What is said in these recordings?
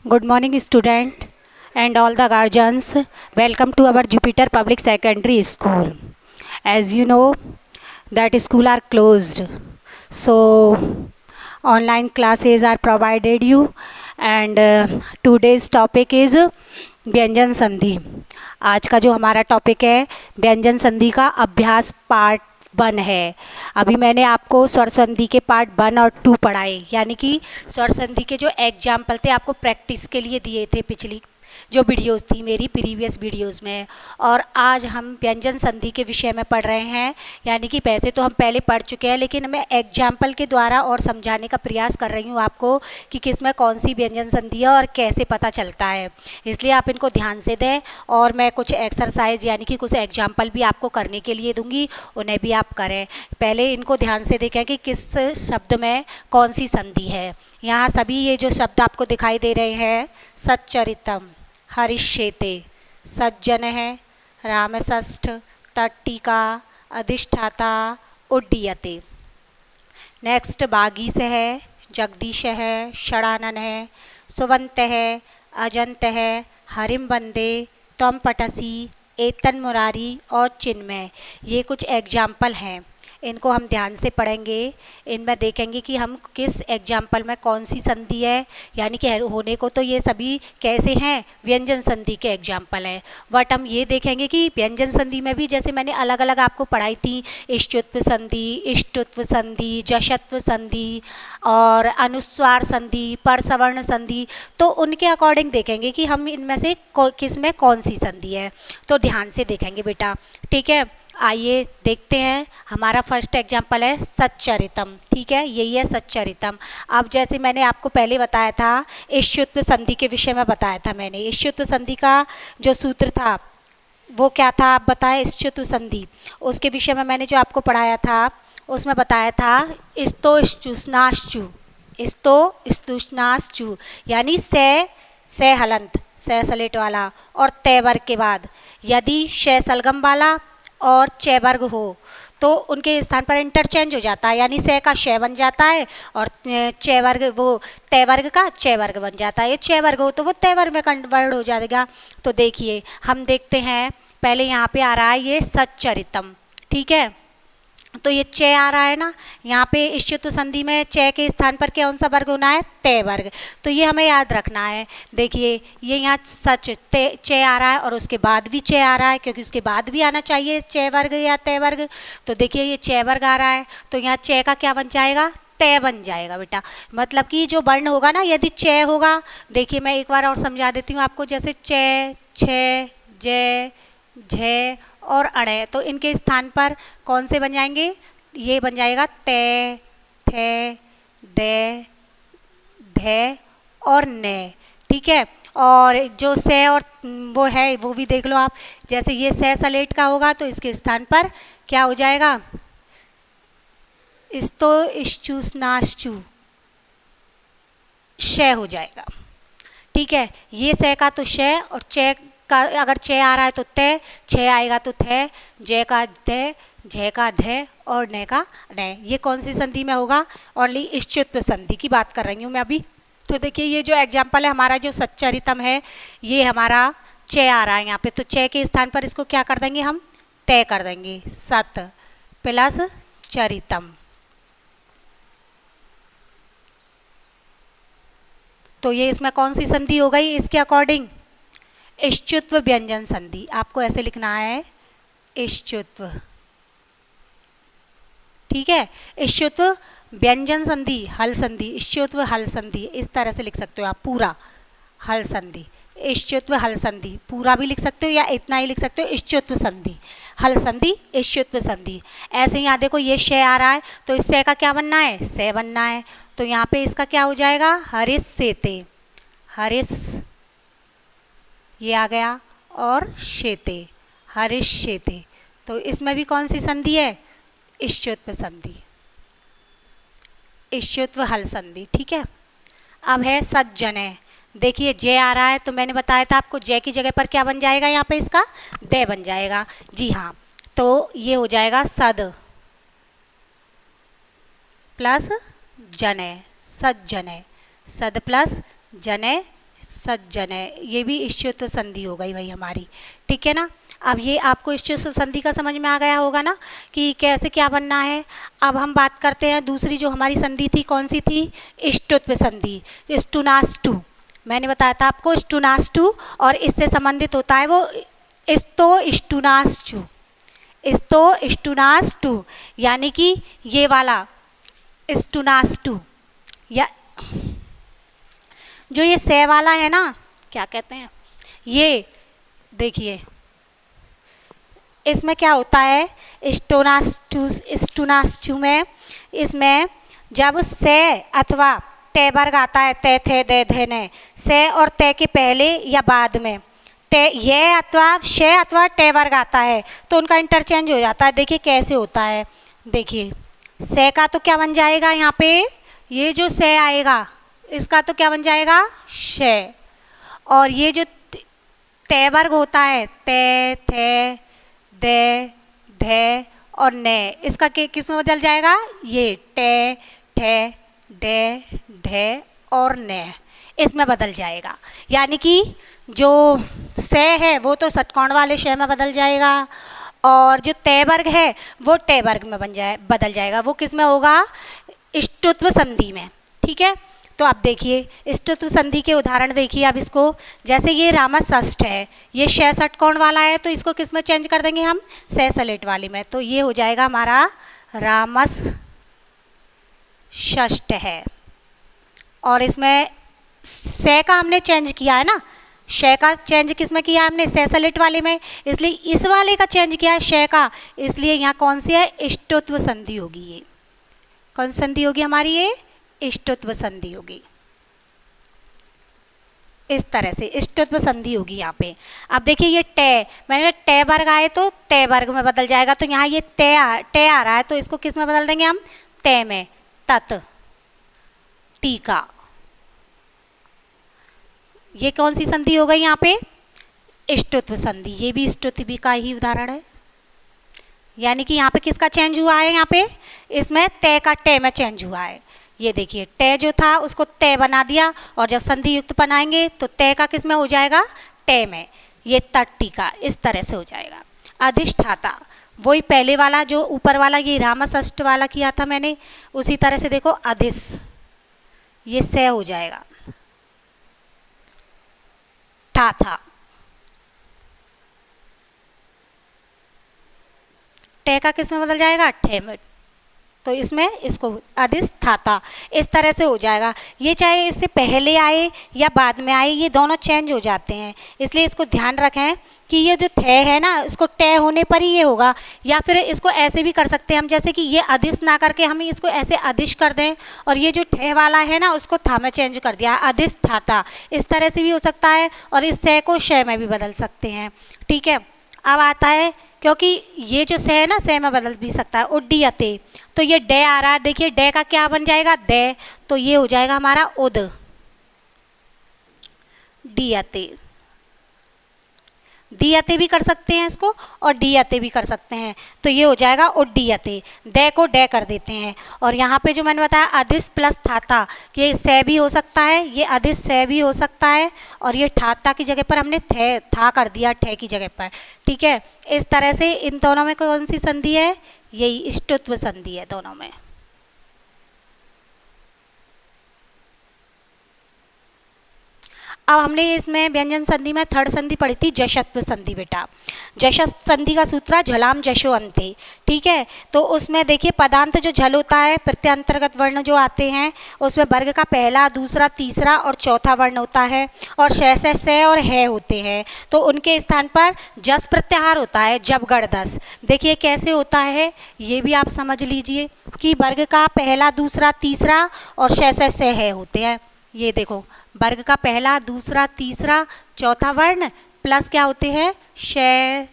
Good morning, student and all the guardians. Welcome to our Jupiter Public Secondary School. As you know, that school are closed, so online classes are provided you. And today's topic is व्यंजन संधि. आज का जो हमारा topic है व्यंजन संधि का अभ्यास पार्ट 1 है. अभी मैंने आपको स्वर संधि के पार्ट 1 और 2 पढ़ाए, यानी कि स्वर संधि के जो एग्जाम्पल थे आपको प्रैक्टिस के लिए दिए थे पिछली जो वीडियोस थी मेरी प्रीवियस वीडियोस में. और आज हम व्यंजन संधि के विषय में पढ़ रहे हैं, यानी कि वैसे तो हम पहले पढ़ चुके हैं, लेकिन मैं एग्जाम्पल के द्वारा और समझाने का प्रयास कर रही हूँ आपको कि किस में कौन सी व्यंजन संधि है और कैसे पता चलता है. इसलिए आप इनको ध्यान से दें और मैं कुछ एक्सरसाइज यानी कि कुछ एग्जाम्पल भी आपको करने के लिए दूंगी, उन्हें भी आप करें. पहले इनको ध्यान से देखें कि किस शब्द में कौन सी संधि है. यहाँ सभी ये जो शब्द आपको दिखाई दे रहे हैं, सच्चरितम, हरिष्येते, सज्जन है, रामषष्ठ, तट्टिका, अधिष्ठाता, उड्डीयते. नेक्स्ट बागीश है, जगदीश है, षडानन है, सुवंत है, अजंत है, हरिम बंदे, त्वम पटसी, एतन मुरारी और चिन्मय. ये कुछ एग्जाम्पल हैं, इनको हम ध्यान से पढ़ेंगे. इनमें देखेंगे कि हम किस एग्जाम्पल में कौन सी संधि है, यानी कि होने को तो ये सभी कैसे हैं, व्यंजन संधि के एग्जाम्पल हैं. बट हम ये देखेंगे कि व्यंजन संधि में भी जैसे मैंने अलग अलग आपको पढ़ाई थी, इष्टुत्व संधि, इष्टुत्व संधि, जशत्व संधि और अनुस्वार संधि, परसवर्ण संधि, तो उनके अकॉर्डिंग देखेंगे कि हम इनमें से किस में कौन सी संधि है. तो ध्यान से देखेंगे बेटा, ठीक है. आइए देखते हैं. हमारा फर्स्ट एग्जाम्पल है सच्चरितम. ठीक है, यही है सच्चरितम. अब जैसे मैंने आपको पहले बताया था, इष्टुत्व संधि के विषय में बताया था मैंने. इष्टुत्व संधि का जो सूत्र था वो क्या था, आप बताएं. इष्टुत्व संधि उसके विषय में मैंने जो आपको पढ़ाया था उसमें बताया था इस्तो इष्टुष्णाश्चु, इस्तो इष्टुष्णाश्चु, यानी से हलंत, से सलेट वाला, और तय वर्ग के बाद यदि शय सलगम वाला और चय वर्ग हो तो उनके स्थान पर इंटरचेंज हो जाता है, यानी से का शय बन जाता है और चय वर्ग वो तय वर्ग का चय वर्ग बन जाता है. ये चय वर्ग हो तो वो तय वर्ग में कन्वर्ट हो जाएगा. तो देखिए हम देखते हैं, पहले यहाँ पे आ रहा है ये सच्चरितम. ठीक है, तो ये चय आ रहा है ना, यहाँ पे इष्टुत्व संधि में चय के स्थान पर कौन सा वर्ग होना है, तय वर्ग. तो ये हमें याद रखना है. देखिए ये यहाँ सच चय आ रहा है और उसके बाद भी चय आ रहा है, क्योंकि उसके बाद भी आना चाहिए चय वर्ग या तय वर्ग. तो देखिए ये चय वर्ग आ रहा है, तो यहाँ चय का क्या बन जाएगा, तय बन जाएगा बेटा. मतलब कि जो वर्ण होगा ना, यदि चय होगा, देखिए मैं एक बार और समझा देती हूँ आपको. जैसे चय, छय, जय, झय और अणय, तो इनके स्थान पर कौन से बन जाएंगे, ये बन जाएगा तय, थे, दे, धे और ने. ठीक है, और जो से और वो है वो भी देख लो आप. जैसे ये से सलेट का होगा तो इसके स्थान पर क्या हो जाएगा, इस्तो इष्टुष्णाश्चु, शय हो जाएगा. ठीक है, ये से का तो शय और चय का अगर चय आ रहा है तो तय, छय आएगा तो थे, जय का दे, झय का धे और न का न. ये कौन सी संधि में होगा, ओनली इष्टुत्व संधि की बात कर रही हूँ मैं अभी. तो देखिए ये जो एग्जाम्पल है हमारा जो सच्चरितम है, ये हमारा चय आ रहा है यहाँ पे, तो चय के स्थान पर इसको क्या कर देंगे, हम तय कर देंगे. सत प्लस चरितम, तो ये इसमें कौन सी संधि हो गई, इसके अकॉर्डिंग इष्टुत्व व्यंजन संधि. आपको ऐसे लिखना है, इष्टुत्व. ठीक है, इष्टुत्व व्यंजन संधि, हल संधि, इष्टुत्व हल संधि, इस तरह से लिख सकते हो आप पूरा. हल संधि, इष्टुत्व हल संधि, पूरा भी लिख सकते हो या इतना ही लिख सकते हो, इष्टुत्व संधि, हल संधि, इष्टुत्व संधि. ऐसे यहाँ देखो ये शय आ रहा है, तो इस शय का क्या बनना है, से बनना है. तो यहाँ पे इसका क्या हो जाएगा, हरिस सेते, हरिस ये आ गया, और शेते, हरिष्येते. तो इसमें भी कौन सी संधि है, इष्टुत्व संधि, इष्टुत्व हल संधि. ठीक है, अब है सज्जन. देखिए जय आ रहा है, तो मैंने बताया था आपको जय की जगह पर क्या बन जाएगा, यहाँ पे इसका दे बन जाएगा. जी हाँ, तो ये हो जाएगा सद प्लस जने, सज्जने, सद प्लस जने सज्जन है, ये भी इष्टुत्व संधि हो गई भाई हमारी, ठीक है ना। अब ये आपको इष्टुत्व संधि का समझ में आ गया होगा ना कि कैसे क्या बनना है। अब हम बात करते हैं दूसरी जो हमारी संधि थी, कौन सी थी, इष्टुत्व संधि, स्टुनास्तु। मैंने बताया था आपको स्टुनास्तु, और इससे संबंधित होता है वो इस्तो इष्टुनास्तु, इस्तो इष्टुनास्तु, यानी कि ये वाला स्टुनास्तु, या जो ये से वाला है ना, क्या कहते हैं, ये देखिए इसमें क्या होता है, स्टुनास्तु में, इसमें जब से अथवा ते वर्ग आता है, ते थे दे धे ने, से और ते के पहले या बाद में ते ये अथवा शे अथवा टे वर्ग आता है तो उनका इंटरचेंज हो जाता है। देखिए कैसे होता है, देखिए से का तो क्या बन जाएगा यहाँ पे, ये जो से आएगा इसका तो क्या बन जाएगा, शे, और ये जो ते वर्ग होता है, ते थे दे धे और ने, इसका किस में बदल जाएगा, ये टे ठे डे ढे और ने, इसमें बदल जाएगा। यानी कि जो से है वो तो षटकोण वाले शे में बदल जाएगा, और जो ते वर्ग है वो टे वर्ग में बदल जाएगा। वो किस में होगा, इष्टुत्व संधि में, ठीक है। तो अब देखिए इष्टुत्व संधि के उदाहरण देखिए। अब इसको, जैसे ये रामस षष्ठ है, ये शे षटकोण वाला है, तो इसको किस में चेंज कर देंगे हम, से सलेट वाली में, तो ये हो जाएगा हमारा रामस षष्ठ है। और इसमें से का हमने चेंज किया है ना, शे का चेंज किस में किया है हमने, से सलेट वाले में, इसलिए इस वाले का चेंज किया है शे का, इसलिए यहाँ कौन सी है, इष्टुत्व संधि होगी। ये कौन सी संधि होगी हमारी, ये इष्टुत्व संधि होगी। इस तरह से इष्टुत्व संधि होगी यहाँ पे। अब देखिए ये टे, मैंने टे वर्ग आए तो ते वर्ग में बदल जाएगा, तो यहाँ ये टे आ रहा है तो इसको किस में बदल देंगे हम, ते में, तत् टीका। ये कौन सी संधि हो गई यहाँ पे, इष्टुत्व संधि। ये भी इष्टुत्व का ही उदाहरण है, यानी कि यहाँ पे किसका चेंज हुआ है, यहाँ पे इसमें ते का टे में चेंज हुआ है। ये देखिए टे जो था उसको ते बना दिया, और जब संधि युक्त बनाएंगे तो ते का किस में हो जाएगा, टे में, ये तट्टी का, इस तरह से हो जाएगा। अधिष्ठाता, वही पहले वाला जो ऊपर वाला ये रामषष्ठ वाला किया था मैंने, उसी तरह से देखो अधिस, ये से हो जाएगा, ठा था, टे का किस में बदल जाएगा, ठे में, तो इसमें इसको अधिष्ठाता, इस तरह से हो जाएगा। ये चाहे इससे पहले आए या बाद में आए, ये दोनों चेंज हो जाते हैं, इसलिए इसको ध्यान रखें कि ये जो थे है ना, इसको टे होने पर ही ये होगा, या फिर इसको ऐसे भी कर सकते हैं हम, जैसे कि ये अधिस ना करके हम इसको ऐसे अधिश कर दें, और ये जो ठे वाला है ना उसको था में चेंज कर दिया, अधिष्ठाता, इस तरह से भी हो सकता है, और इस से को शय में भी बदल सकते हैं, ठीक है। अब आता है, क्योंकि ये जो से है ना, से में बदल भी सकता है, उड्डीयते, तो ये डे आ रहा है, देखिए डे का क्या बन जाएगा, दे, तो ये हो जाएगा हमारा उद डीयते, डीयते भी कर सकते हैं इसको, और डीयते भी कर सकते हैं, तो ये हो जाएगा उड्डीयते, दे को डे कर देते हैं। और यहाँ पे जो मैंने बताया अधिस प्लस थाता, ये से भी हो सकता है, ये अधिस से भी हो सकता है, और ये ठाता की जगह पर हमने थे था कर दिया ठे की जगह पर, ठीक है। इस तरह से इन दोनों में कौन सी संधि है, यही इष्टुत्व संधि है दोनों में। अब हमने इसमें व्यंजन संधि में थर्ड संधि पढ़ी थी, जशत्व संधि बेटा। जशत्व संधि का सूत्र झलाम जशो अंते, ठीक है। तो उसमें देखिए पदांत जो झल होता है, प्रत्यंतर्गत वर्ण जो आते हैं उसमें वर्ग का पहला, दूसरा, तीसरा और चौथा वर्ण होता है, और शय से और है होते हैं, तो उनके स्थान पर जस प्रत्याहार होता है, जब गण दस। देखिए कैसे होता है, ये भी आप समझ लीजिए कि वर्ग का पहला, दूसरा, तीसरा और शय से है होते हैं। ये देखो वर्ग का पहला, दूसरा, तीसरा, चौथा वर्ण प्लस क्या होते हैं, शय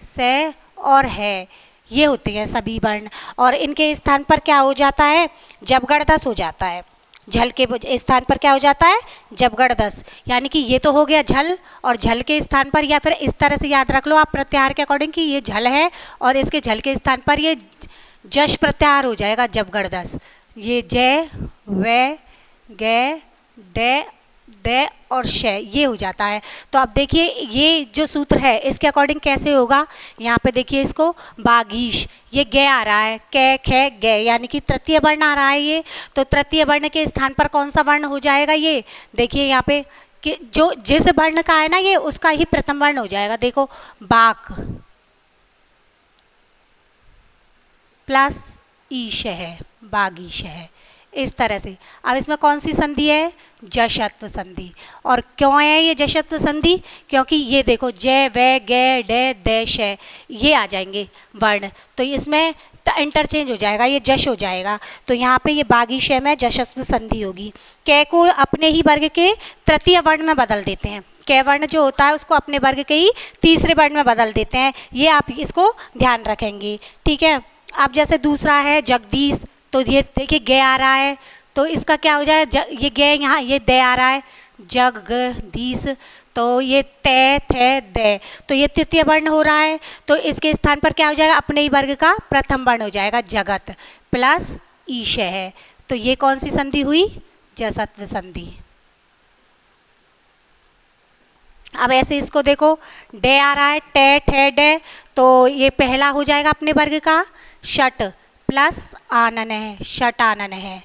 से और है, ये होते हैं सभी वर्ण, और इनके स्थान पर क्या हो जाता है, जबगण दस हो जाता है। झल के स्थान पर क्या हो जाता है, जबगण दस, यानी कि ये तो हो गया झल, और झल के स्थान पर, या फिर इस तरह से याद रख लो आप प्रत्याहार के अकॉर्डिंग कि ये झल है और इसके झल के स्थान पर ये जश प्रत्याहार हो जाएगा, जबगण दस। ये जय वे गे डे दे और शय, ये हो जाता है। तो अब देखिए ये जो सूत्र है इसके अकॉर्डिंग कैसे होगा, यहाँ पे देखिए इसको बागीश, ये गे आ रहा है, कै खे गे, यानी कि तृतीय वर्ण आ रहा है ये, तो तृतीय वर्ण के स्थान पर कौन सा वर्ण हो जाएगा, ये देखिए यहाँ पे कि जो जिस वर्ण का है ना ये उसका ही प्रथम वर्ण हो जाएगा। देखो बाक प्लस ईश है, बागीश है, इस तरह से। अब इसमें कौन सी संधि है, जशत्व संधि। और क्यों है ये जशत्व संधि, क्योंकि ये देखो जय वे गे डे देश है, ये आ जाएंगे वर्ण, तो इसमें इंटरचेंज हो जाएगा, ये जश हो जाएगा। तो यहाँ पे ये बागीशय में जशस्व संधि होगी। कै को अपने ही वर्ग के तृतीय वर्ण में बदल देते हैं, कै वर्ण जो होता है उसको अपने वर्ग के ही तीसरे वर्ण में बदल देते हैं, ये आप इसको ध्यान रखेंगे, ठीक है। अब जैसे दूसरा है जगदीश, तो ये देखिए गे आ रहा है, तो इसका क्या हो जाएगा, ये गे यहाँ ये दे आ रहा है, जगदीश, तो ये ते थे दे, तो ये तृतीय वर्ण हो रहा है, तो इसके स्थान पर क्या हो जाएगा, अपने ही वर्ग का प्रथम वर्ण हो जाएगा, जगत प्लस ईश है। तो ये कौन सी संधि हुई, जसत्व संधि। अब ऐसे इसको देखो डे आ रहा है, टे ठे डे, तो ये पहला हो जाएगा अपने वर्ग का, षट प्लस आनन है, षट आनन है,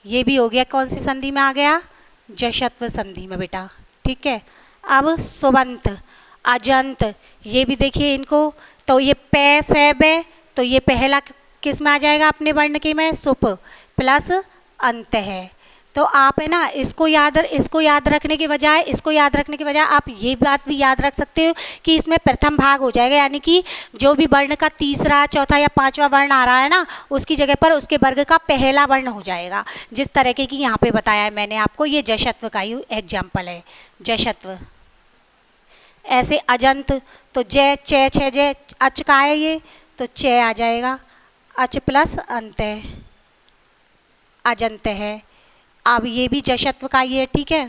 ये भी हो गया, कौन सी संधि में आ गया, जशत्व संधि में बेटा, ठीक है। अब सुबंत अजंत, ये भी देखिए इनको, तो ये पे फे बे, तो ये पहला किस में आ जाएगा, अपने वर्ण के में, सुप प्लस अंत है। तो आप है ना इसको याद रखने के बजाय, इसको याद रखने के बजाय आप ये बात भी याद रख सकते हो कि इसमें प्रथम भाग हो जाएगा, यानी कि जो भी वर्ण का तीसरा चौथा या पांचवा वर्ण आ रहा है ना, उसकी जगह पर उसके वर्ग का पहला वर्ण हो जाएगा, जिस तरह के कि यहाँ पे बताया है मैंने आपको, ये जशत्व का ही एग्जाम्पल है, जशत्व। ऐसे अजंत, तो जय चे छे जय, अच का है ये, तो चे आ जाएगा, अच प्लस अंत है, अजंत है। अब ये भी जशत्व का ही है, ठीक है,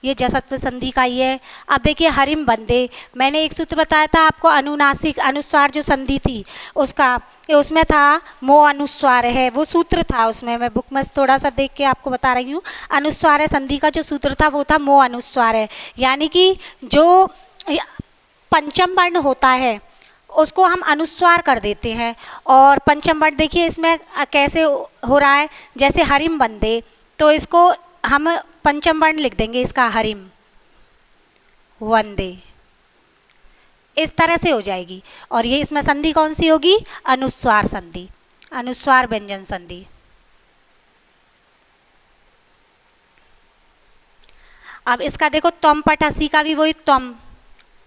ये जसत्व संधि का ही है। अब देखिए हरिम बंदे, मैंने एक सूत्र बताया था आपको, अनुनासिक अनुस्वार जो संधि थी उसका, उसमें था मो अनुस्वार है, वो सूत्र था उसमें, मैं बुक में थोड़ा सा देख के आपको बता रही हूँ। अनुस्वार है संधि का जो सूत्र था वो था मो अनुस्वार है, यानी कि जो पंचम वर्ण होता है उसको हम अनुस्वार कर देते हैं। और पंचम वर्ण देखिए इसमें कैसे हो रहा है, जैसे हरिम बंदे, तो इसको हम पंचम वर्ण लिख देंगे इसका, हरिम वंदे, इस तरह से हो जाएगी। और ये इसमें संधि कौन सी होगी, अनुस्वार संधि, अनुस्वार व्यंजन संधि। अब इसका देखो तम पठसी का भी वही तम,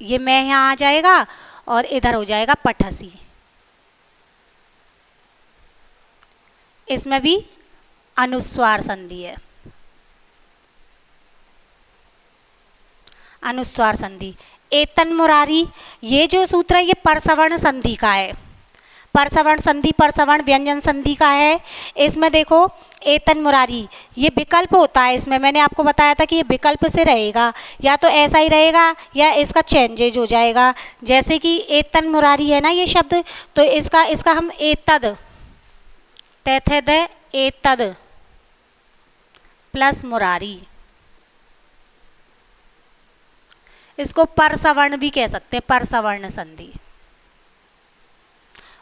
ये मैं यहाँ आ जाएगा और इधर हो जाएगा पठसी, इसमें भी अनुस्वार संधि है, अनुस्वार संधि। एतन मुरारी, ये जो सूत्र है ये परसवर्ण संधि का है, परसवर्ण संधि परसवर्ण व्यंजन संधि का है। इसमें देखो एतन मुरारी, ये विकल्प होता है, इसमें मैंने आपको बताया था कि ये विकल्प से रहेगा, या तो ऐसा ही रहेगा या इसका चेंजेज हो जाएगा। जैसे कि एतन मुरारी है ना ये शब्द, तो इसका हम एतद, तैथद एतद प्लस मुरारी, इसको परसवर्ण भी कह सकते हैं, परसवर्ण संधि।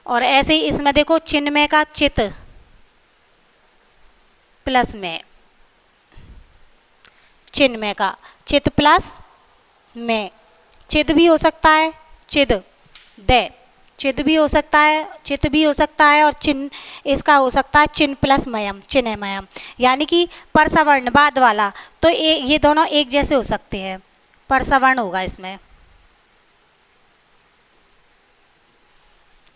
और ऐसे ही इसमें देखो चिन्मय का चित प्लस में, चिन्मय का चित प्लस में, चिद भी हो सकता है, चिद दे, चिद भी हो सकता है, चित भी हो सकता है, और चिन्ह इसका हो सकता है चिन्ह प्लस मयम, चिन्हमयम, यानी कि परसवर्ण बाद वाला, तो ये दोनों एक जैसे हो सकते हैं, परसवर्ण होगा इसमें।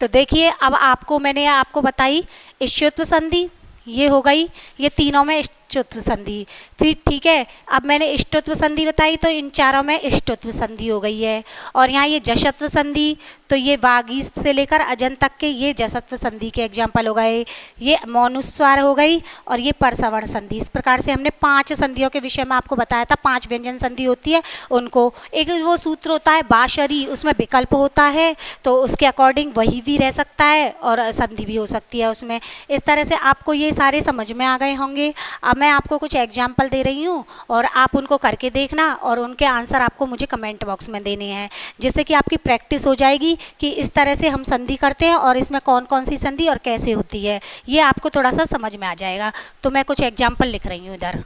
तो देखिए अब मैंने आपको बताई इष्टत्व संधि, ये हो गई, ये तीनों में इष्टत्व संधि। फिर ठीक है, अब मैंने इष्टत्व संधि बताई तो इन चारों में इष्टत्व संधि हो गई है। और यहाँ ये जशत्व संधि, तो ये वागीश से लेकर अजंत तक के ये जशत्व संधि के एग्जाम्पल हो गए, ये मौनुस्वार हो गई, और ये परसवर्ण संधि। इस प्रकार से हमने 5 संधियों के विषय में आपको बताया था, 5 व्यंजन संधि होती है उनको। एक वो सूत्र होता है बाशरी, उसमें विकल्प होता है, तो उसके अकॉर्डिंग वही भी रह सकता है और संधि भी हो सकती है उसमें। इस तरह से आपको ये सारे समझ में आ गए होंगे। अब मैं आपको कुछ एग्जाम्पल दे रही हूँ और आप उनको करके देखना और उनके आंसर आपको मुझे कमेंट बॉक्स में देने हैं, जिससे कि आपकी प्रैक्टिस हो जाएगी कि इस तरह से हम संधि करते हैं और इसमें कौन कौन सी संधि और कैसे होती है, ये आपको थोड़ा सा समझ में आ जाएगा। तो मैं कुछ एग्जाम्पल लिख रही हूँ इधर।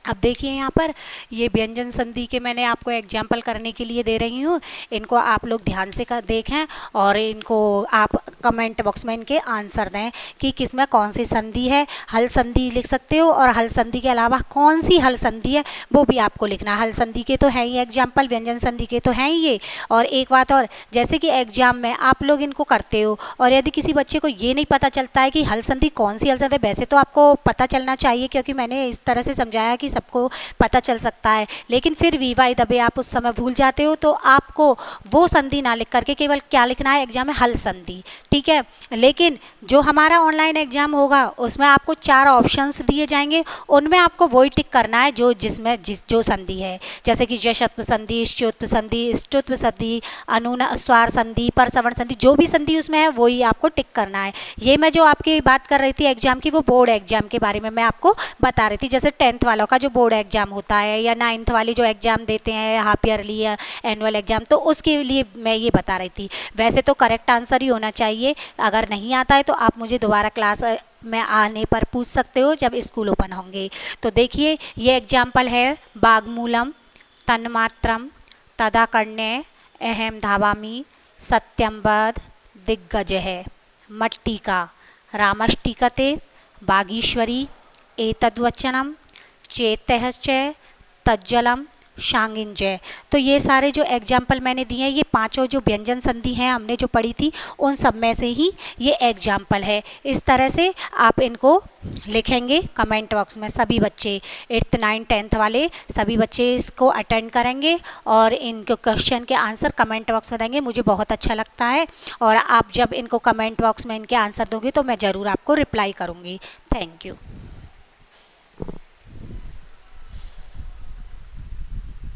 अब देखिए यहाँ पर ये व्यंजन संधि के मैंने आपको एग्जाम्पल करने के लिए दे रही हूँ, इनको आप लोग ध्यान से देखें और इनको आप कमेंट बॉक्स में इनके आंसर दें कि किसमें कौन सी संधि है। हल संधि लिख सकते हो और हल संधि के अलावा कौन सी हल संधि है वो भी आपको लिखना। हल संधि के तो है ही एग्जाम्पल, व्यंजन संधि के तो हैं ही ये। और एक बात और, जैसे कि एग्जाम में आप लोग इनको करते हो और यदि किसी बच्चे को ये नहीं पता चलता है कि हल संधि कौन सी हल संधि, वैसे तो आपको पता चलना चाहिए क्योंकि मैंने इस तरह से समझाया कि सबको पता चल सकता है, लेकिन फिर वी वाई दबे आप उस समय भूल जाते हो, तो आपको वो संधि ना लिख करके केवल क्या लिखना है एग्जाम में, हल संधि, ठीक है। लेकिन जो हमारा ऑनलाइन एग्जाम होगा उसमें आपको 4 ऑप्शंस दिए जाएंगे, उनमें आपको वही टिक करना है जो जो संधि है, जैसे कि जशत्व संधि, श्चोत्व संधि, ष्टुत्व संधि, अनुस्वार संधि, परसवर्ण संधि, जो भी संधि उसमें है वही आपको टिक करना है। ये मैं जो आपकी बात कर रही थी एग्जाम की, वो बोर्ड एग्जाम के बारे में मैं आपको बता रही थी। जैसे 10th वालों का जो बोर्ड एग्जाम होता है या 9th वाले जो एग्जाम देते हैं हाफ ईयरली या एनुअल एग्जाम, तो उसके लिए मैं ये बता रही थी। वैसे तो करेक्ट आंसर ही होना चाहिए, अगर नहीं आता है तो आप मुझे दोबारा क्लास में आने पर पूछ सकते हो जब स्कूल ओपन होंगे। तो देखिए ये एग्जाम्पल है, बागमूलम, तन्मात्रम, तदाकर्ण्य, अहम धावामी, सत्यम वद, दिग्गज है, मट्टिका, रामष्टिकते, बागीश्वरी, एतद्वचनम, चेतः च, तज्जलम, शांगिंजय। तो ये सारे जो एग्जाम्पल मैंने दिए हैं, ये 5 जो व्यंजन संधि हैं हमने जो पढ़ी थी उन सब में से ही ये एग्जाम्पल है। इस तरह से आप इनको लिखेंगे कमेंट बॉक्स में। सभी बच्चे 8th 9th 10th वाले सभी बच्चे इसको अटेंड करेंगे और इनको क्वेश्चन के आंसर कमेंट बॉक्स में देंगे, मुझे बहुत अच्छा लगता है। और आप जब इनको कमेंट बॉक्स में इनके आंसर दोगे तो मैं ज़रूर आपको रिप्लाई करूँगी। Thank you.